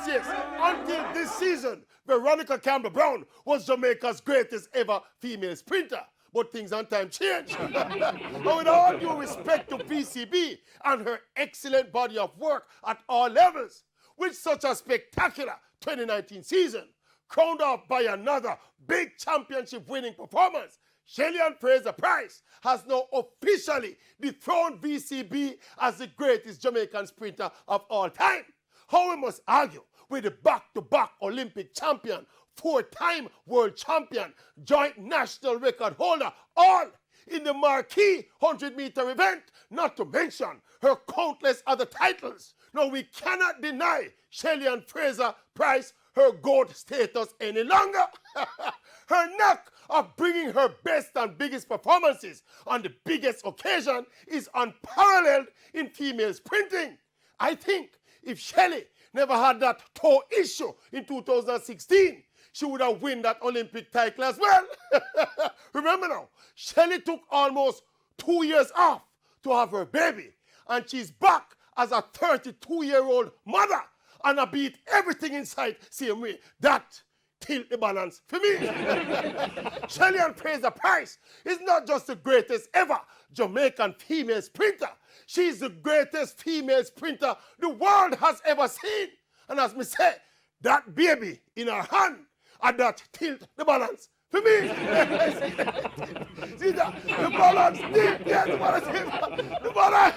yes. Until this season, Veronica Campbell-Brown was Jamaica's greatest ever female sprinter. But things and time change. And with all due respect to VCB and her excellent body of work at all levels, with such a spectacular 2019 season, crowned off by another big championship winning performance, Shelly-Ann Fraser-Pryce has now officially dethroned VCB as the greatest Jamaican sprinter of all time. How we must argue with the back-to-back Olympic champion, four-time world champion, joint national record holder, all in the marquee 100-meter event, not to mention her countless other titles. Now, we cannot deny Shelly-Ann Fraser-Pryce her GOAT status any longer. Her knack of bringing her best and biggest performances on the biggest occasion is unparalleled in female sprinting. I think if Shelly never had that toe issue in 2016, she would have won that Olympic title as well. Remember now, Shelly took almost 2 years off to have her baby, and she's back as a 32-year-old mother, and I beat everything in sight same way. That tilt the balance for me. Shelly-Ann Fraser-Pryce is not just the greatest ever Jamaican female sprinter. She's the greatest female sprinter the world has ever seen. And as me say, that baby in her hand, and that tilt the balance for me. See that? The balance, the balance, the balance.